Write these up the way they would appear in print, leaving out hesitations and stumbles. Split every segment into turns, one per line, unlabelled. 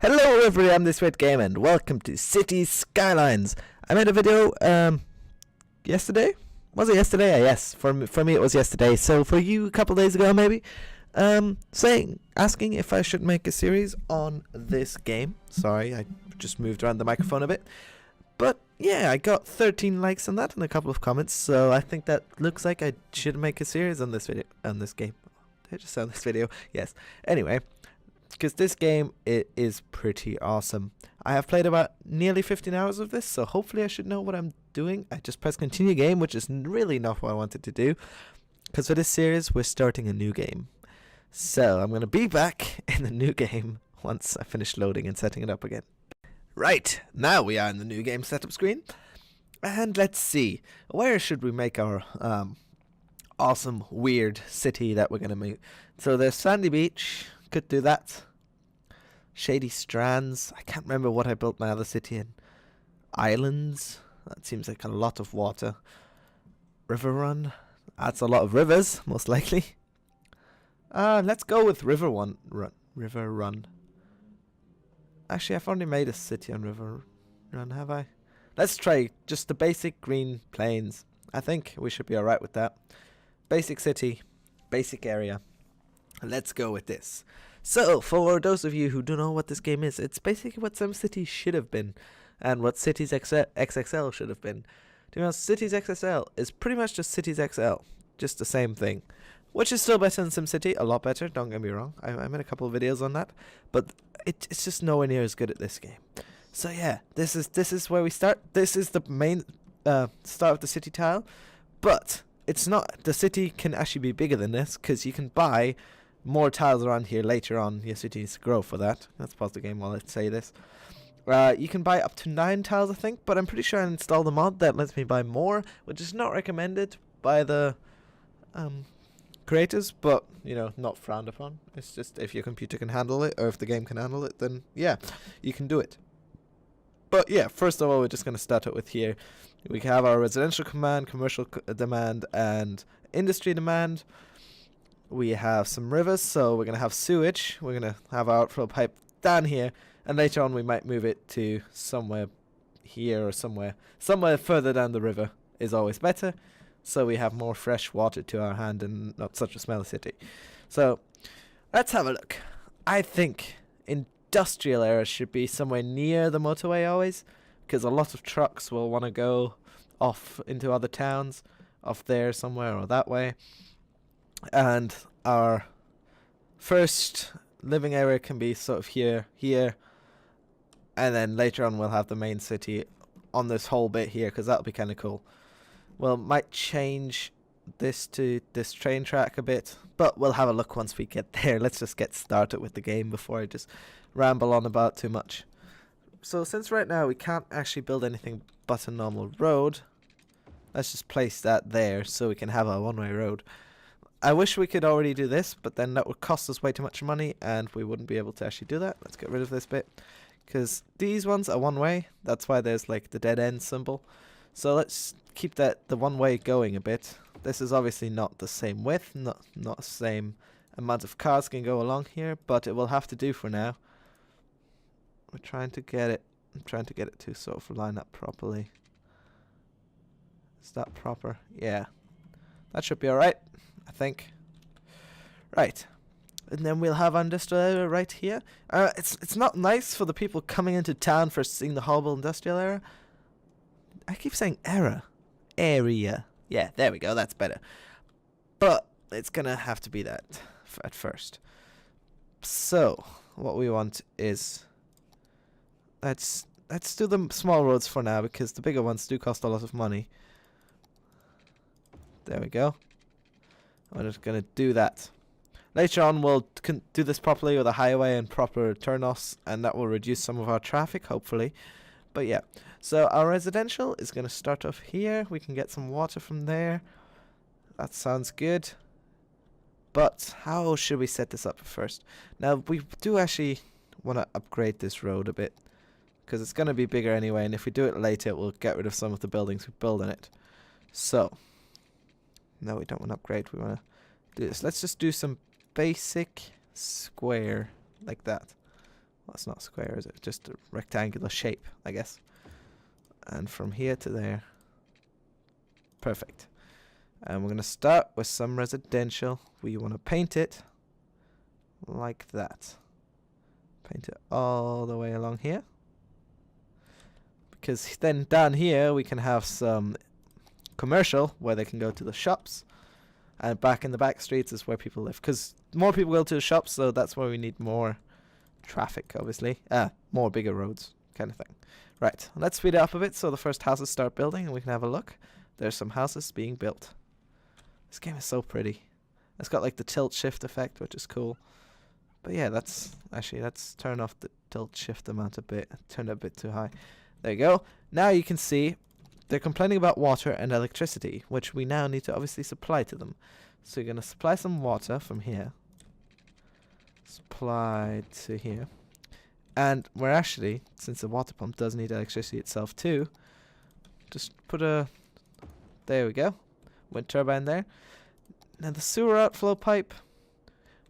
Hello everybody, I'm this Red Game and welcome to City Skylines. I made a video yesterday? Was it yesterday? Yes, for me it was yesterday. So for you a couple days ago maybe. Asking if I should make a series on this game. Sorry, I just moved around the microphone a bit. But yeah, I got 13 likes on that and a couple of comments, so I think that looks like I should make a series on this video, on this game. Did I just say on this video? Yes. Anyway, because this game, it is pretty awesome. I have played about nearly 15 hours of this, so hopefully I should know what I'm doing. I just press continue game, which is really not what I wanted to do, because for this series we're starting a new game. So I'm going to be back in the new game once I finish loading and setting it up again. Right, now we are in the new game setup screen, and let's see, where should we make our awesome weird city that we're going to make? So there's Sandy Beach. Could do that. Shady Strands. I can't remember what I built my other city in. Islands. That seems like a lot of water. River Run. That's a lot of rivers, most likely. Let's go with River Run. Actually, I've already made a city on River Run, have I? Let's try just the basic green plains. I think we should be alright with that. Basic city. Basic area. Let's go with this. So, for those of you who don't know what this game is, it's basically what SimCity should have been, and what Cities XXL should have been. To be honest, Cities XXL is pretty much just Cities XL, just the same thing, which is still better than SimCity, a lot better, don't get me wrong. I made a couple of videos on that, but it's just nowhere near as good at this game. So yeah, this is where we start. This is the main start of the city tile, but it's not. The city can actually be bigger than this, because you can buy more tiles around here later on. Your cities grow for that. Let's pause the game while I say this. You can buy up to 9 tiles, I think, but I'm pretty sure I installed a mod that lets me buy more, which is not recommended by the creators, but, you know, not frowned upon. It's just if your computer can handle it, or if the game can handle it, then yeah, you can do it. But yeah, first of all, we're just going to start it with here. We have our residential command, commercial demand, and industry demand. We have some rivers, so we're going to have sewage. We're going to have our outflow pipe down here, and later on we might move it to somewhere here or somewhere further down the river is always better, so we have more fresh water to our hand and not such a smelly city. So let's have a look. I think industrial areas should be somewhere near the motorway always, because a lot of trucks will want to go off into other towns, off there somewhere or that way. And our first living area can be sort of here, and then later on we'll have the main city on this whole bit here, because that'll be kind of cool. Well, might change this to this train track a bit, but we'll have a look once we get there. Let's just get started with the game before I just ramble on about too much. So since right now we can't actually build anything but a normal road, let's just place that there so we can have a one-way road. I wish we could already do this, but then that would cost us way too much money, and we wouldn't be able to actually do that. Let's get rid of this bit, because these ones are one way. That's why there's like the dead end symbol. So let's keep the one way going a bit. This is obviously not the same width, not the same amount of cars can go along here, but it will have to do for now. I'm trying to get it to sort of line up properly. Is that proper? Yeah, that should be alright, I think. Right, and then we'll have industrial area right here. It's not nice for the people coming into town for seeing the horrible industrial area. I keep saying area. Yeah, there we go, that's better. But it's gonna have to be that at first. So what we want is, let's do the small roads for now, because the bigger ones do cost a lot of money. There we go. We're just gonna do that. Later on we'll do this properly with a highway and proper turn-offs, and that will reduce some of our traffic, hopefully. But yeah, so our residential is going to start off here. We can get some water from there. That sounds good. But how should we set this up first? Now, we do actually want to upgrade this road a bit, because it's going to be bigger anyway, and if we do it later, it will get rid of some of the buildings we build in it. So, no, we don't want to upgrade. We want to do this. Let's just do some basic square like that. Well, it's not square, is it? Just a rectangular shape, I guess. And from here to there. Perfect. And we're going to start with some residential. We want to paint it like that. Paint it all the way along here. Because then down here we can have some commercial where they can go to the shops. And back in the back streets is where people live. Because more people go to the shops, so that's why we need more traffic, obviously. More bigger roads kind of thing. Right, let's speed it up a bit so the first houses start building and we can have a look. There's some houses being built. This game is so pretty. It's got like the tilt shift effect, which is cool. But yeah, let's turn off the tilt shift amount a bit. Turn it a bit too high. There you go. Now you can see they're complaining about water and electricity, which we now need to obviously supply to them. So you're going to supply some water from here. Supply to here. And we're actually, since the water pump does need electricity itself too, just put a, there we go, wind turbine there. Now the sewer outflow pipe,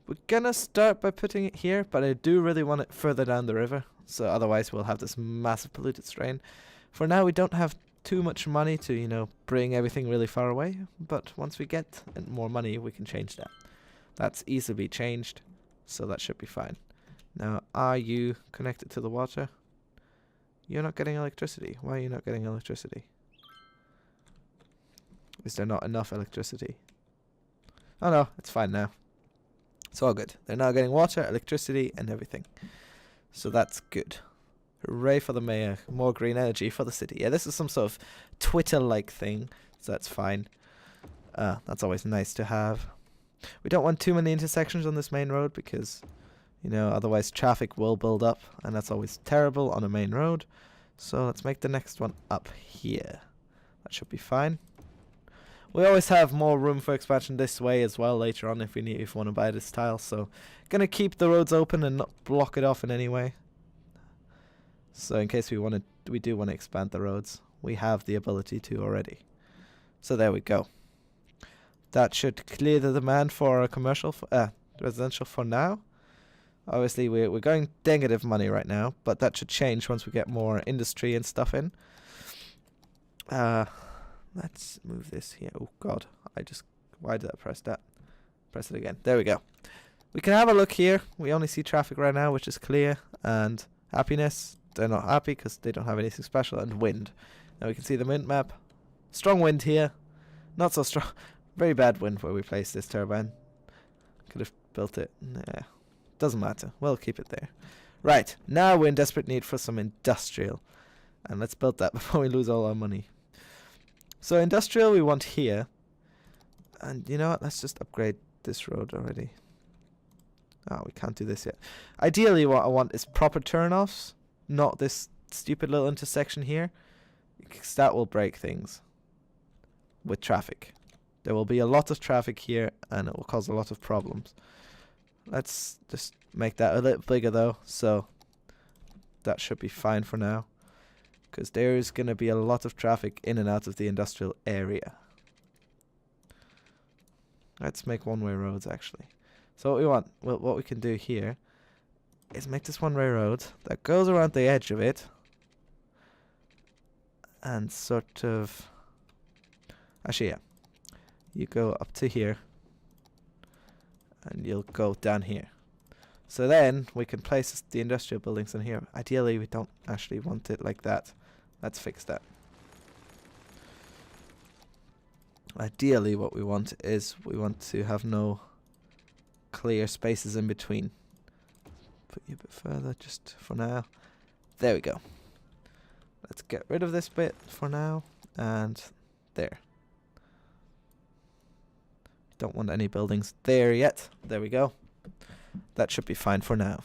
we're gonna start by putting it here, but I do really want it further down the river, so otherwise we'll have this massive polluted strain. For now we don't have too much money to, you know, bring everything really far away, but once we get more money we can change that. That's easily changed, so that should be fine. Now, are you connected to the water? You're not getting electricity. Why are you not getting electricity? Is there not enough electricity? Oh no, it's fine now. It's all good. They're now getting water, electricity, and everything. So that's good. Hooray for the mayor. More green energy for the city. Yeah, this is some sort of Twitter-like thing, so that's fine. That's always nice to have. We don't want too many intersections on this main road because, you know, otherwise traffic will build up, and that's always terrible on a main road. So let's make the next one up here. That should be fine. We always have more room for expansion this way as well later on if we want to buy this tile. So gonna keep the roads open and not block it off in any way. So in case we do want to expand the roads, we have the ability to already. So there we go. That should clear the demand for a commercial, residential for now. Obviously, we're going negative money right now, but that should change once we get more industry and stuff in. Let's move this here. Oh, God. Why did I press that? Press it again. There we go. We can have a look here. We only see traffic right now, which is clear. And happiness. They're not happy because they don't have anything special. And wind. Now we can see the wind map. Strong wind here. Not so strong. Very bad wind where we place this turbine. Could have built it. Nah. Doesn't matter. We'll keep it there. Right. Now we're in desperate need for some industrial. And let's build that before we lose all our money. So industrial we want here. And you know what? Let's just upgrade this road already. Oh, we can't do this yet. Ideally what I want is proper turn-offs. Not this stupid little intersection here. Because that will break things. With traffic. There will be a lot of traffic here. And it will cause a lot of problems. Let's just make that a little bigger though. So that should be fine for now. Because there's going to be a lot of traffic in and out of the industrial area. Let's make one-way roads actually. So what we want, well, what we can do here is make this one-way road that goes around the edge of it. And sort of... Actually, yeah. You go up to here. And you'll go down here. So then we can place the industrial buildings in here. Ideally, we don't actually want it like that. Let's fix that. Ideally, what we want is we want to have no clear spaces in between. Put you a bit further just for now. There we go. Let's get rid of this bit for now. And there. Don't want any buildings there yet. There we go. That should be fine for now.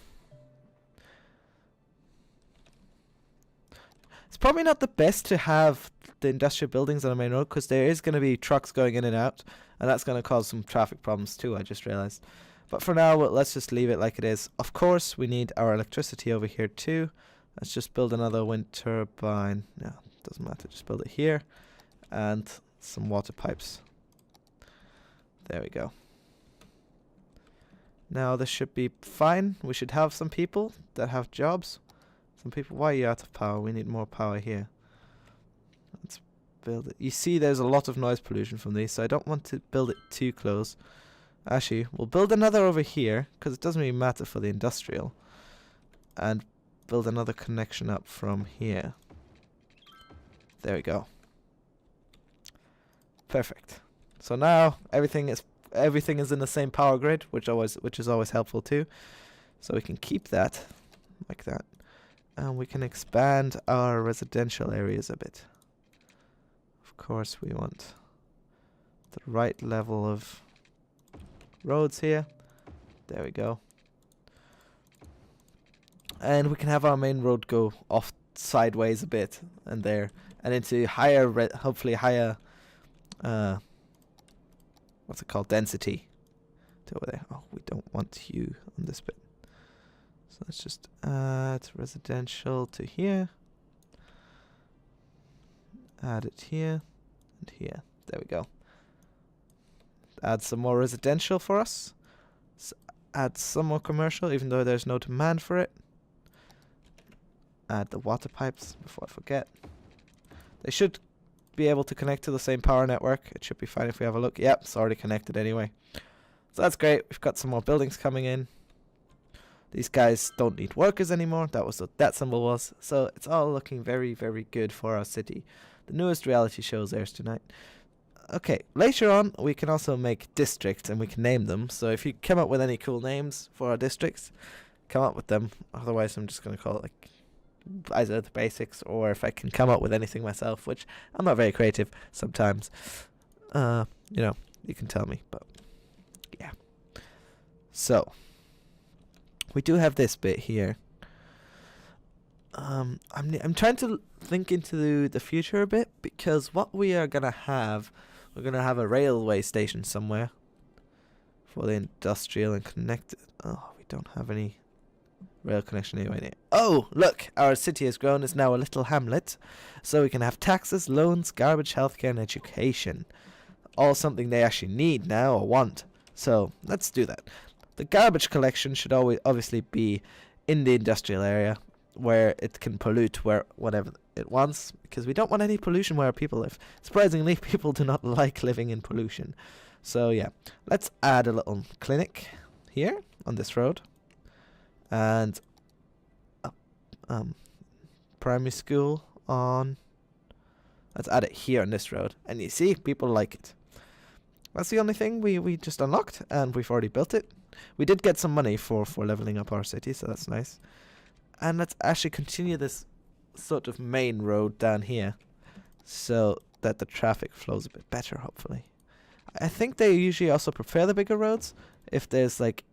It's probably not the best to have the industrial buildings on the main road because there is going to be trucks going in and out, and that's going to cause some traffic problems too, I just realized. But for now, let's just leave it like it is. Of course, we need our electricity over here too. Let's just build another wind turbine. No, doesn't matter. Just build it here. And some water pipes. There we go. Now this should be fine. We should have some people that have jobs. Some people. Why are you out of power? We need more power here. Let's build it. You see there's a lot of noise pollution from these, so I don't want to build it too close. Actually, we'll build another over here, because it doesn't really matter for the industrial. And build another connection up from here. There we go. Perfect. So now everything is in the same power grid, which is always helpful too. So we can keep that like that. And we can expand our residential areas a bit. Of course, we want the right level of roads here. There we go. And we can have our main road go off sideways a bit and there, and into higher, hopefully higher, what's it called, density to over there. Oh, we don't want you on this bit. So let's just add residential to here. Add it here and here. There we go. Add some more residential for us. Add some more commercial, even though there's no demand for it. Add the water pipes before I forget. They should be able to connect to the same power network. It should be fine if we have a look. Yep, it's already connected anyway. So that's great. We've got some more buildings coming in. These guys don't need workers anymore. That was what that symbol was. So it's all looking very, very good for our city. The newest reality shows airs tonight. Okay, later on we can also make districts and we can name them. So if you come up with any cool names for our districts, come up with them. Otherwise I'm just going to call it like either the basics, or if I can come up with anything myself, which I'm not very creative sometimes. You know, you can tell me, but yeah. So we do have this bit here. I'm trying to think into the future a bit, because what we are gonna have, we're gonna have a railway station somewhere for the industrial and connected. Oh, we don't have any rail connection anyway. Oh, look, our city has grown. It's now a little hamlet, so we can have taxes, loans, garbage, healthcare, and education. All something they actually need now or want. So let's do that. The garbage collection should always obviously be in the industrial area, where it can pollute whatever it wants, because we don't want any pollution where people live. Surprisingly, people do not like living in pollution. So yeah, let's add a little clinic here on this road, and primary school on. Let's add it here on this road, and you see, people like it. That's the only thing we just unlocked, and we've already built it. We did get some money for leveling up our city, so that's nice. And let's actually continue this sort of main road down here, so that the traffic flows a bit better, hopefully. I think they usually also prefer the bigger roads, if there's like,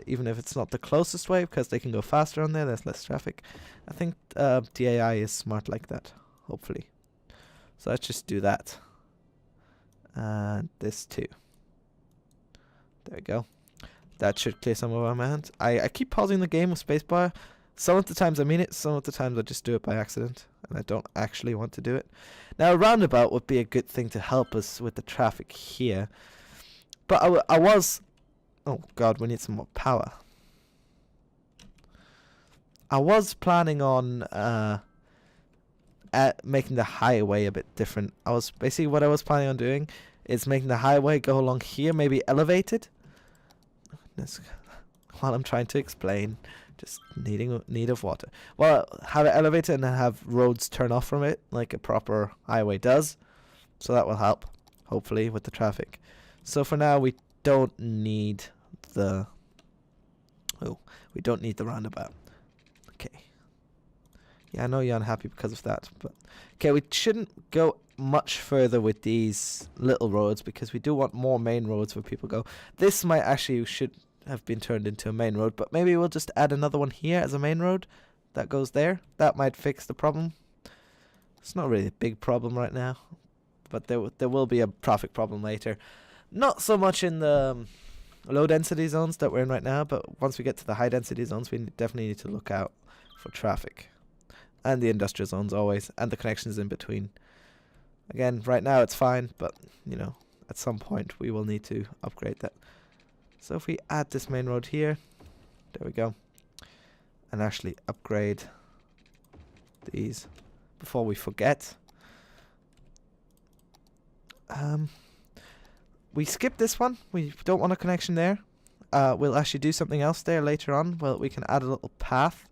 even if it's not the closest way, because they can go faster on there, there's less traffic. I think DAI is smart like that, hopefully. So let's just do that. And this too. There we go. That should clear some of our hands. I keep pausing the game with spacebar. Some of the times I mean it, some of the times I just do it by accident, and I don't actually want to do it. Now a roundabout would be a good thing to help us with the traffic here. But I was... Oh god, we need some more power. I was planning on making the highway a bit different. Basically what I was planning on doing is making the highway go along here, maybe elevated. While I'm trying to explain, just need of water. Well, have it elevated and then have roads turn off from it, like a proper highway does. So that will help, hopefully, with the traffic. So for now, we don't need the... Oh, we don't need the roundabout. Okay. Yeah, I know you're unhappy because of that, but... Okay, we shouldn't go much further with these little roads, because we do want more main roads where people go. This might actually should have been turned into a main road, but maybe we'll just add another one here as a main road that goes there. That might fix the problem. It's not really a big problem right now, but there will be a traffic problem later. Not so much in the low density zones that we're in right now, but once we get to the high density zones, we definitely need to look out for traffic. And the industrial zones always, and the connections in between. Again, right now it's fine, but, you know, at some point we will need to upgrade that. So if we add this main road here, there we go, and actually upgrade these before we forget. We skip this one. We don't want a connection there. We'll actually do something else there later on. Well, we can add a little path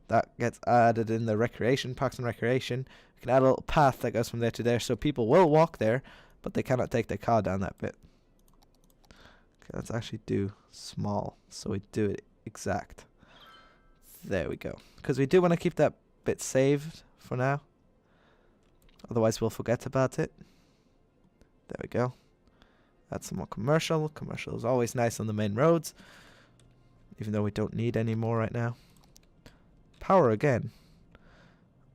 that gets added in the recreation, parks and recreation. We can add a little path that goes from there to there, so people will walk there, but they cannot take their car down that bit. Okay, let's actually do small, so we do it exact. There we go. Because we do want to keep that bit saved for now. Otherwise we'll forget about it. There we go. Add some more commercial. Commercial is always nice on the main roads, even though we don't need any more right now. Power again.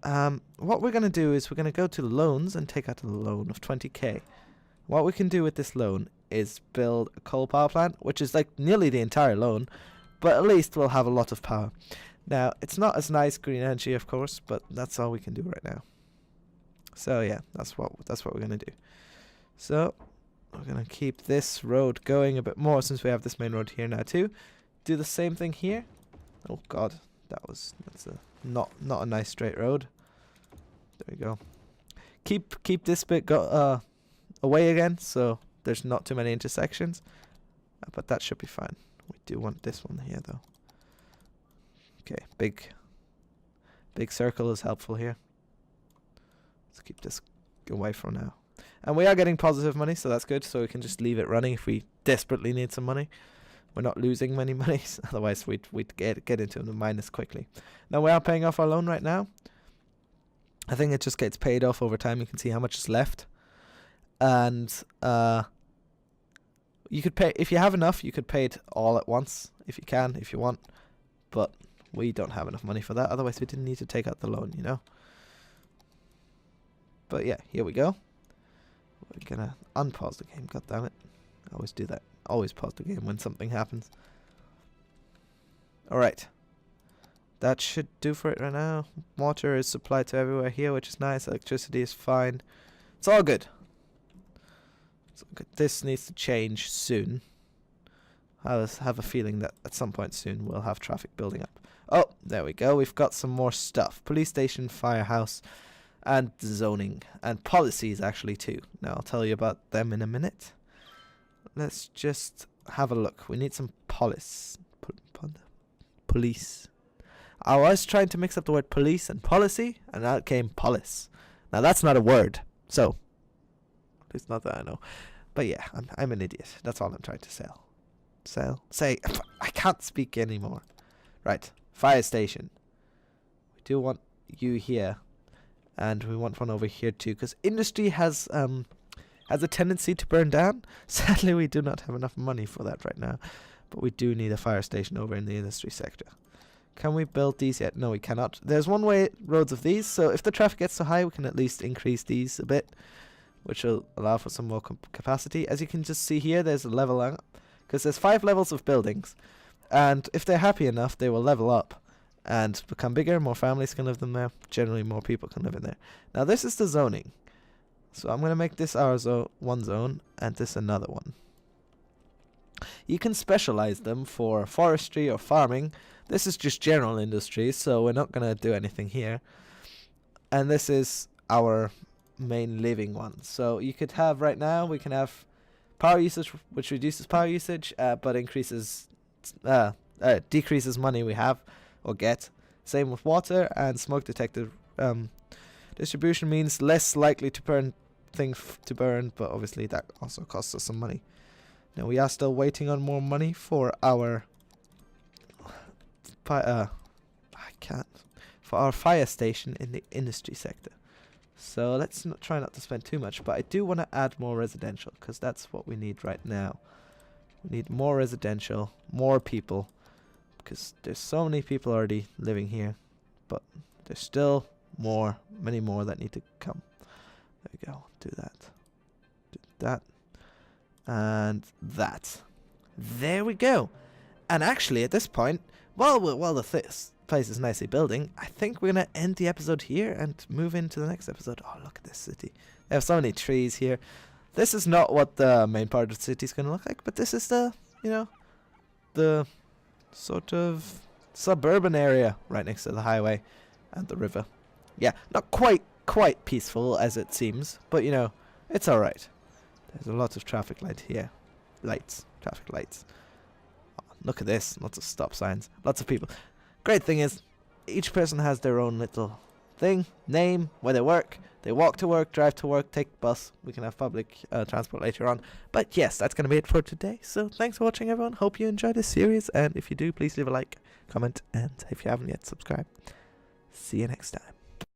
What we're going to do is we're going to go to loans and take out a loan of 20k. What we can do with this loan is build a coal power plant, which is like nearly the entire loan, but at least we'll have a lot of power. Now, it's not as nice green energy, of course, but that's all we can do right now. So yeah, that's what we're going to do. So we're going to keep this road going a bit more since we have this main road here now too. Do the same thing here. Oh god, that's not a nice straight road. There we go. Keep this bit away again, so there's not too many intersections. But that should be fine. We do want this one here though. Okay, big circle is helpful here. Let's keep this away from now. And we are getting positive money, so that's good. So we can just leave it running if we desperately need some money. We're not losing many monies, otherwise we'd get into the minus quickly. Now we are paying off our loan right now. I think it just gets paid off over time. You can see how much is left. And you could pay, if you have enough, you could pay it all at once, if you can, if you want. But we don't have enough money for that, otherwise we didn't need to take out the loan, you know. But yeah, here we go. We're gonna unpause the game, god damn it. I always do that. Always pause the game when something happens. Alright. That should do for it right now. Water is supplied to everywhere here, which is nice. Electricity is fine. It's all good. It's all good. This needs to change soon. I have a feeling that at some point soon we'll have traffic building up. Oh, there we go. We've got some more stuff. Police station, firehouse, and zoning. And policies actually too. Now I'll tell you about them in a minute. Let's just have a look. We need some police. I was trying to mix up the word police and policy, and out came polis. Now that's not a word, so at least not that I know. But yeah, I'm an idiot. That's all I'm trying to say. I can't speak anymore. Right, fire station. We do want you here, and we want one over here too, because industry has a tendency to burn down. Sadly, we do not have enough money for that right now, but we do need a fire station over in the industry sector. Can we build these yet? No, we cannot. There's one-way roads of these, so if the traffic gets so high, we can at least increase these a bit, which will allow for some more capacity. As you can just see here, there's a level up, because there's 5 levels of buildings, and if they're happy enough, they will level up and become bigger. More families can live in there. Generally, more people can live in there. Now, this is the zoning. So I'm going to make this our one zone and this another one. You can specialize them for forestry or farming. This is just general industry, so we're not going to do anything here. And this is our main living one. So you could have right now, we can have power usage, which reduces power usage, but decreases money we have or get. Same with water, and smoke detector distribution means less likely to burn things to burn, but obviously that also costs us some money. Now we are still waiting on more money for our fire station in the industry sector. So let's try not to spend too much, but I do want to add more residential, because that's what we need right now. We need more residential, more people, because there's so many people already living here, but there's still many more that need to come. There we go. Do that, and that. There we go. And actually, at this point, while the place is nicely building, I think we're gonna end the episode here and move into the next episode. Oh, look at this city. They have so many trees here. This is not what the main part of the city is gonna look like, but this is the, the sort of suburban area right next to the highway and the river. Yeah, not quite peaceful as it seems, but you know, it's alright. There's a lot of traffic light here. Traffic lights. Oh, look at this, lots of stop signs, lots of people. Great thing is, each person has their own little thing, name, where they work. They walk to work, drive to work, take the bus. We can have public transport later on. But yes, that's going to be it for today. So thanks for watching, everyone. Hope you enjoyed this series. And if you do, please leave a like, comment, and if you haven't yet, subscribe. See you next time.